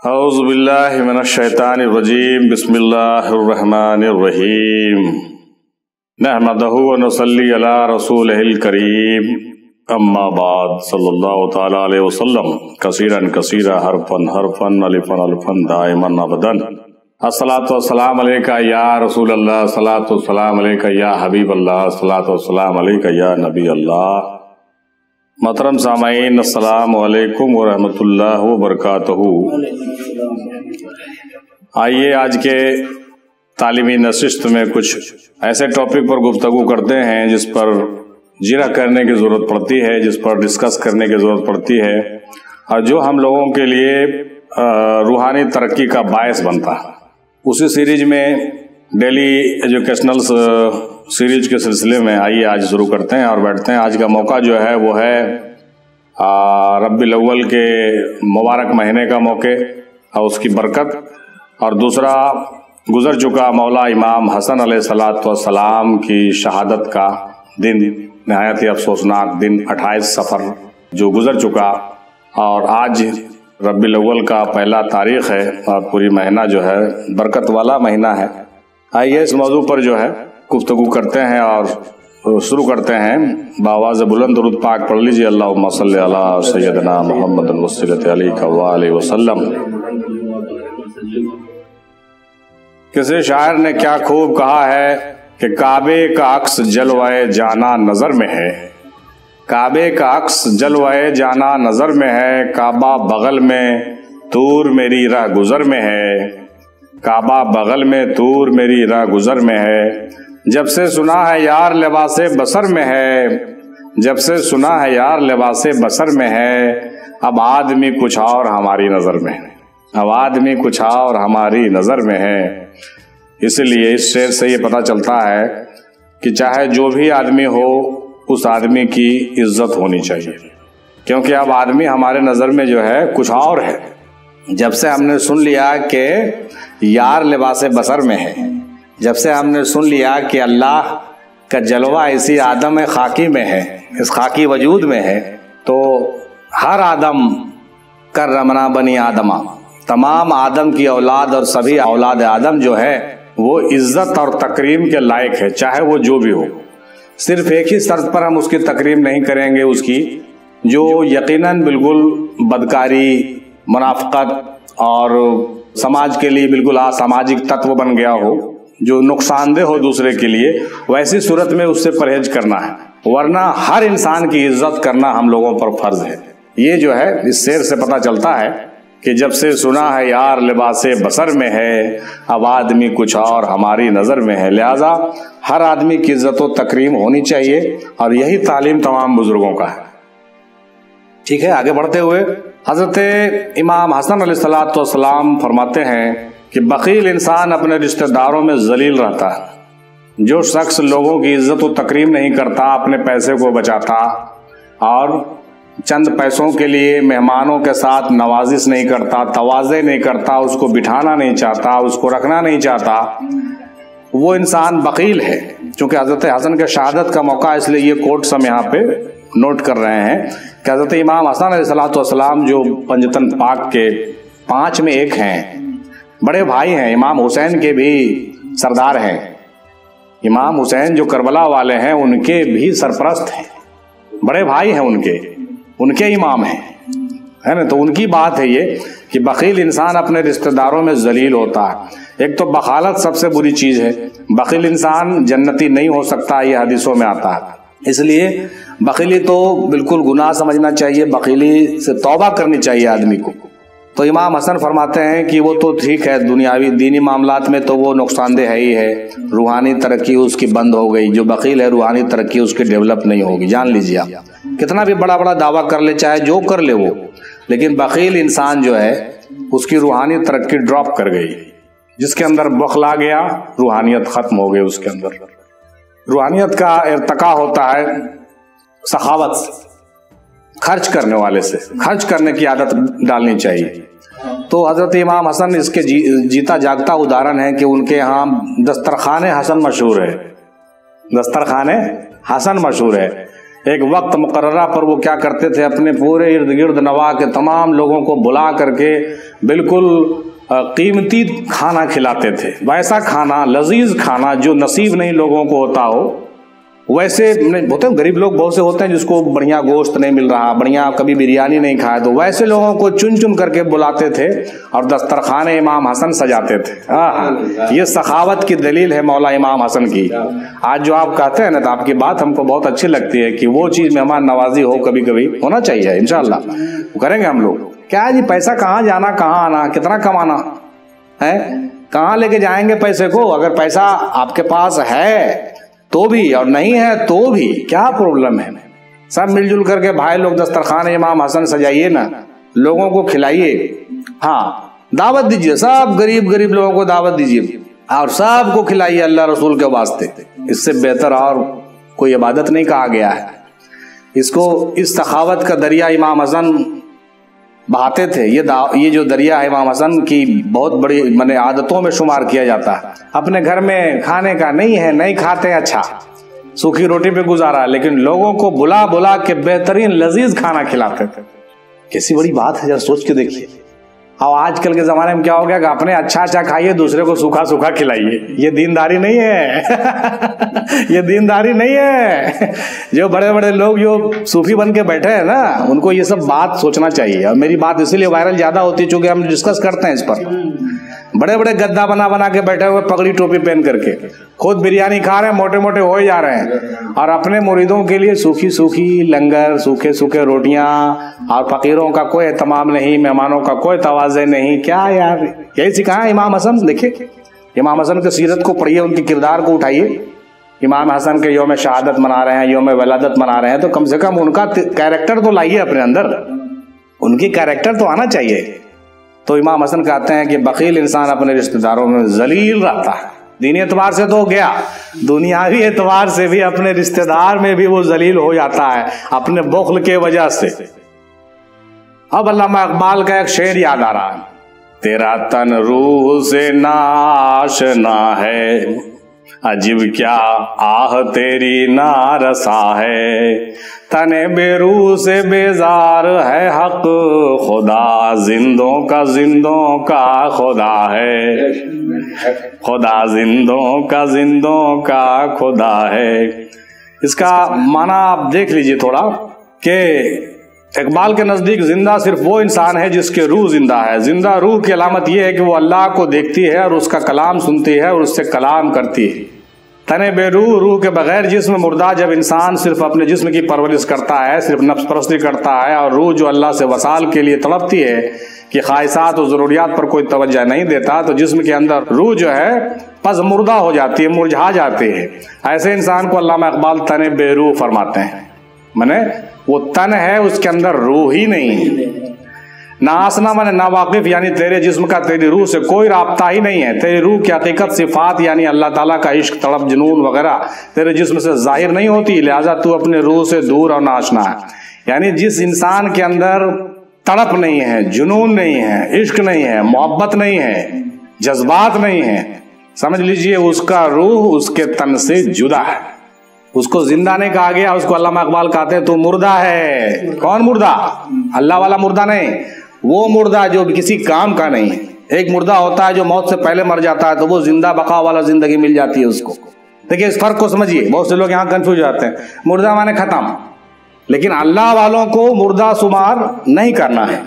औज़ुबिल्लाहि मिनश्शैतानिर्रजीम बिस्मिल्लाहिर्रहमानिर्रहीम नहमदहु व नुसल्ली अला रसूलिहिल करीम अम्मा बाद सल्लल्लाहु तआला अलैहि वसल्लम कसीरन कसीरा हरफन हरफन अलिफन अल्फन दाइमन अबदन अस्सलातु वस्सलाम अलैका या रसूल अल्लाह अस्सलातु वस्सलाम अलैका या हबीब अल्लाह अस्सलातु वस्सलाम अलैका या नबी अल्लाह। मोहतरम सामाईन अस्सलामु अलैकुम व रहमतुल्लाहि व बरकातहू। आइए आज के तालीमी नशिस्त में कुछ ऐसे टॉपिक पर गुफ्तगू करते हैं जिस पर जिरह करने की ज़रूरत पड़ती है, जिस पर डिस्कस करने की ज़रूरत पड़ती है और जो हम लोगों के लिए रूहानी तरक्की का बायस बनता है। उसी सीरीज में डेली एजुकेशनल सीरीज के सिलसिले में आइए आज शुरू करते हैं और बैठते हैं। आज का मौका जो है वो है रब्बीउल अव्वल के मुबारक महीने का मौके और उसकी बरकत, और दूसरा गुजर चुका मौला इमाम हसन अलैहिस्सलातु वस्सलाम की शहादत का दिन, नहायत ही अफसोसनाक दिन 28 सफ़र जो गुजर चुका, और आज रब्बीउल अव्वल का पहला तारीख़ है और पूरी महीना जो है बरकत वाला महीना है। आइए इस मौजू पर जो है गुफ्तगू करते हैं और शुरू करते हैं। बावाज़ बुलंद दुरूद पाक पढ़ लीजिए। अल्लाहुम्मा सल्ली अला सय्यदना मुहम्मद वस्सिलत अलैका व अलैहि वसल्लम। किसी शायर ने क्या खूब कहा है कि काबे का अक्स जलवाए जाना नजर में है, काबे का अक्स जलवाए जाना नजर में है, काबा बगल में तूर मेरी राह गुजर में है, काबा बगल में तूर मेरी राह गुजर में है, जब से सुना है यार लिबासे बसर में है, जब से सुना है यार लिबासे बसर में है, अब आदमी कुछ और हमारी नजर में है, अब आदमी कुछ और हमारी नजर में है। इसलिए इस शेर से ये पता चलता है कि चाहे जो भी आदमी हो उस आदमी की इज्जत होनी चाहिए, क्योंकि अब आदमी हमारे नजर में जो है कुछ और है। जब से हमने सुन लिया कि यार लिबासे बसर में है, जब से हमने सुन लिया कि अल्लाह का जलवा इसी आदम खाकी में है, इस खाकी वजूद में है, तो हर आदम कर रमना बनी आदमा, तमाम आदम की औलाद और सभी औलाद आदम जो है वो इज्जत और तकरीम के लायक है, चाहे वो जो भी हो। सिर्फ एक ही शर्त पर हम उसकी तकरीम नहीं करेंगे, उसकी जो यकीनन बिल्कुल बदकारी, मुनाफिकत और समाज के लिए बिल्कुल असामाजिक तत्व बन गया हो, जो नुकसानदेह हो दूसरे के लिए, वैसी सूरत में उससे परहेज करना है, वरना हर इंसान की इज्जत करना हम लोगों पर फर्ज है। ये जो है इस शेर से पता चलता है कि जब से सुना है यार लिबासे बसर में है, अब आदमी कुछ और हमारी नज़र में है। लिहाजा हर आदमी की इज्जत व तकरीम होनी चाहिए और यही तालीम तमाम बुजुर्गों का है। ठीक है, आगे बढ़ते हुए हजरत इमाम हसन अलैहिस्सलातु वस्सलाम फरमाते हैं कि बकील इंसान अपने रिश्तेदारों में जलील रहता है। जो शख्स लोगों की इज्जत व तकरीम नहीं करता, अपने पैसे को बचाता और चंद पैसों के लिए मेहमानों के साथ नवाजिश नहीं करता, तवाज़े नहीं करता, उसको बिठाना नहीं चाहता, उसको रखना नहीं चाहता, वो इंसान बकील है। चूँकि हज़रत हसन के शहादत का मौका, इसलिए ये कोट्स हम यहाँ पे नोट कर रहे हैं कि हज़रत इमाम हसन अलैहिस्सलातु वस्सलाम जो पंजतन पाक के 5 में एक हैं, बड़े भाई हैं, इमाम हुसैन के भी सरदार हैं। इमाम हुसैन जो करबला वाले हैं उनके भी सरपरस्त हैं, बड़े भाई हैं, उनके इमाम हैं, है ना। तो उनकी बात है ये कि बकील इंसान अपने रिश्तेदारों में जलील होता है। एक तो बखालत सबसे बुरी चीज़ है, बकील इंसान जन्नती नहीं हो सकता, ये हदीसों में आता है। इसलिए बकीली तो बिल्कुल गुनाह समझना चाहिए, बकीली से तौबा करनी चाहिए आदमी को। तो इमाम हसन फरमाते हैं कि वो तो ठीक है, दुनियावी दीनी मामलात में तो वो नुकसानदेह है ही है, रूहानी तरक्की उसकी बंद हो गई। जो बकील है रूहानी तरक्की उसकी डेवलप नहीं होगी। जान लीजिए, आप कितना भी बड़ा बड़ा दावा कर ले, चाहे जो कर ले वो, लेकिन बकील इंसान जो है उसकी रूहानी तरक्की ड्रॉप कर गई। जिसके अंदर बखल आ गया, रूहानियत खत्म हो गई उसके अंदर। रूहानियत का इर्तका होता है सखावत से, खर्च करने वाले से, खर्च करने की आदत डालनी चाहिए। तो हजरत इमाम हसन इसके जीता जागता उदाहरण है कि उनके यहाँ दस्तरखाने हसन मशहूर है, दस्तरखाने हसन मशहूर है। एक वक्त मुकर्ररा पर वो क्या करते थे, अपने पूरे इर्द गिर्द नवा के तमाम लोगों को बुला करके बिल्कुल कीमती खाना खिलाते थे। वैसा खाना, लजीज खाना जो नसीब नहीं लोगों को होता हो, वैसे होते हैं गरीब लोग बहुत से होते हैं जिसको बढ़िया गोश्त नहीं मिल रहा, बढ़िया कभी बिरयानी नहीं खाया, तो वैसे लोगों को चुन चुन करके बुलाते थे और दस्तरखान इमाम हसन सजाते थे। ये सखावत की दलील है मौला इमाम हसन की। आज जो आप कहते हैं ना, तो आपकी बात हमको बहुत अच्छी लगती है कि वो चीज़ मेहमान नवाजी हो, कभी कभी होना चाहिए। इंशाअल्लाह करेंगे हम लोग। क्या जी पैसा कहाँ जाना, कहाँ आना, कितना कमाना है, कहाँ लेके जाएंगे पैसे को? अगर पैसा आपके पास है तो भी और नहीं है तो भी क्या प्रॉब्लम है? सब मिलजुल करके भाई लोग दस्तरखान इमाम हसन सजाइए ना, लोगों को खिलाइए। हाँ, दावत दीजिए, सब गरीब गरीब लोगों को दावत दीजिए और सबको खिलाइए अल्लाह रसूल के वास्ते। इससे बेहतर और कोई इबादत नहीं कहा गया है। इसको, इस सखावत का दरिया इमाम हसन बहाते थे। ये जो दरिया है इमाम हसन की बहुत बड़ी माने आदतों में शुमार किया जाता है। अपने घर में खाने का नहीं है, नहीं खाते, अच्छा सूखी रोटी पे गुजारा, लेकिन लोगों को बुला बुला के बेहतरीन लजीज खाना खिलाते थे। कैसी बड़ी बात है, जरा सोच के देखिए। अब आजकल के जमाने में क्या हो गया कि अपने अच्छा अच्छा खाइए, दूसरे को सूखा सूखा खिलाइए। ये दीनदारी नहीं है। ये दीनदारी नहीं है। जो बड़े बड़े लोग जो सूफी बन के बैठे हैं ना, उनको ये सब बात सोचना चाहिए। और मेरी बात इसीलिए वायरल ज्यादा होती है क्योंकि हम डिस्कस करते हैं इस पर। बड़े बड़े गद्दा बना बना के बैठे हुए, पगड़ी टोपी पहन करके, खुद बिरयानी खा रहे हैं, मोटे मोटे हो जा रहे हैं, और अपने मुरीदों के लिए सूखी सूखी लंगर, सूखे सूखे रोटियां, और फकीरों का कोई एहतमाम नहीं, मेहमानों का कोई तवाज़े नहीं। क्या यार, यही सिखाया इमाम हसन। देखिए इमाम हसन की सीरत को पढ़िए, उनके किरदार को उठाइए। इमाम हसन के यौम शहादत मना रहे हैं, यौम वलादत मना रहे हैं, तो कम से कम उनका कैरेक्टर तो लाइए अपने अंदर, उनकी कैरेक्टर तो आना चाहिए। तो इमाम हसन कहते हैं कि बखील इंसान अपने रिश्तेदारों में जलील रहता है। दीनी एतबार से तो हो गया, दुनियावी एतबार से भी अपने रिश्तेदार में भी वो जलील हो जाता है अपने बुख्ल के वजह से। अब अल्लामा इकबाल का एक शेर याद आ रहा है, तेरा तन रूह से नाशना है, अजीब क्या आह तेरी नारसा है, तने बेरू से बेजार है हक, खुदा जिंदों का खुदा है, खुदा जिंदों का खुदा है। इसका माना आप देख लीजिए थोड़ा कि इकबाल के नजदीक जिंदा सिर्फ वो इंसान है जिसके रूह जिंदा है। जिंदा रूह की अलामत यह है कि वो अल्लाह को देखती है और उसका कलाम सुनती है और उससे कलाम करती है। तने बेरूह, रूह के बगैर जिस्म मुर्दा। जब इंसान सिर्फ अपने जिस्म की परवरिश करता है, सिर्फ नफ्स परस्ती करता है, और रूह जो अल्लाह से वसाल के लिए तड़पती है कि ख्वाहिशात और ज़रूरियात पर कोई तवज्जो नहीं देता, तो जिस्म के अंदर रूह जो है पस मुर्दा हो जाती है, मुरझा जाती है। ऐसे इंसान को अल्लामा इकबाल तने बेरूह फरमाते हैं। माने वो तन है, उसके अंदर रूह ही नहीं है। नासना माने नावाकिफ, यानी तेरे जिस्म का तेरी रूह से कोई राब्ता ही नहीं है। तेरी रूह की हकीकत सिफात यानी अल्लाह ताला का इश्क, तड़प, जुनून वगैरह तेरे जिस्म से जाहिर नहीं होती, लिहाजा तू अपने रूह से दूर और नाशना है। यानी जिस इंसान के अंदर तड़प नहीं है, जुनून नहीं है, इश्क नहीं है, मोहब्बत नहीं है, जज्बात नहीं है, समझ लीजिए उसका रूह उसके तन से जुदा है। उसको जिंदा नहीं कहा गया, उसको अल्लामा इकबाल कहते हैं तू मुर्दा है। कौन मुर्दा? अल्लाह वाला मुर्दा नहीं, वो मुर्दा जो किसी काम का नहीं है। एक मुर्दा होता है जो मौत से पहले मर जाता है, तो वो जिंदा बका वाला जिंदगी मिल जाती है उसको। देखिए इस फर्क को समझिए, बहुत से लोग यहाँ कंफ्यूज जाते हैं। मुर्दा माने खत्म, लेकिन अल्लाह वालों को मुर्दा शुमार नहीं करना है।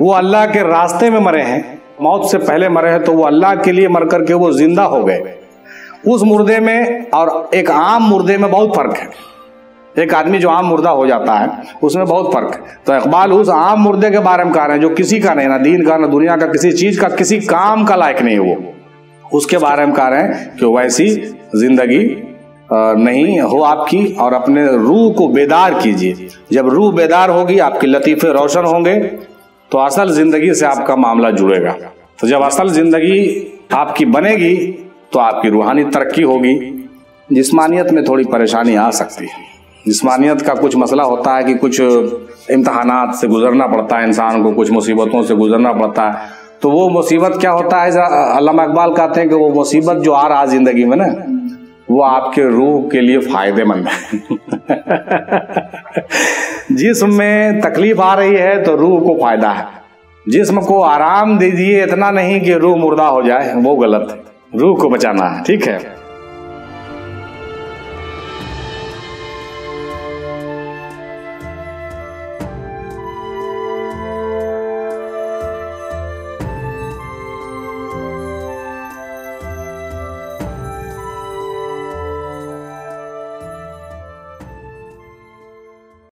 वो अल्लाह के रास्ते में मरे हैं, मौत से पहले मरे हैं, तो वो अल्लाह के लिए मर करके वो जिंदा हो गए। उस मुर्दे में और एक आम मुर्दे में बहुत फर्क है। एक आदमी जो आम मुर्दा हो जाता है उसमें बहुत फर्क है। तो इकबाल उस आम मुर्दे के बारे में कह रहे हैं जो किसी का नहीं, ना दीन का, ना दुनिया का, किसी चीज का, किसी काम का लायक नहीं है। वो उसके बारे में कह रहे हैं कि वैसी जिंदगी नहीं हो आपकी, और अपने रूह को बेदार कीजिए। जब रूह बेदार होगी, आपके लतीफे रोशन होंगे, तो असल जिंदगी से आपका मामला जुड़ेगा। तो जब असल जिंदगी आपकी बनेगी तो आपकी रूहानी तरक्की होगी। जिस्मानियत में थोड़ी परेशानी आ सकती है। जिस्मानियत का कुछ मसला होता है कि कुछ इम्तहानात से गुजरना पड़ता है इंसान को, कुछ मुसीबतों से गुजरना पड़ता है। तो वो मुसीबत क्या होता है, अल्लामा इकबाल कहते हैं कि वो मुसीबत जो आ रहा है जिंदगी में ना, वो आपके रूह के लिए फायदेमंद है। जिस्म में तकलीफ आ रही है तो रूह को फायदा है। जिस्म को आराम दीजिए, इतना नहीं कि रूह मुर्दा हो जाए, वो गलत है। रूह को बचाना है, ठीक है।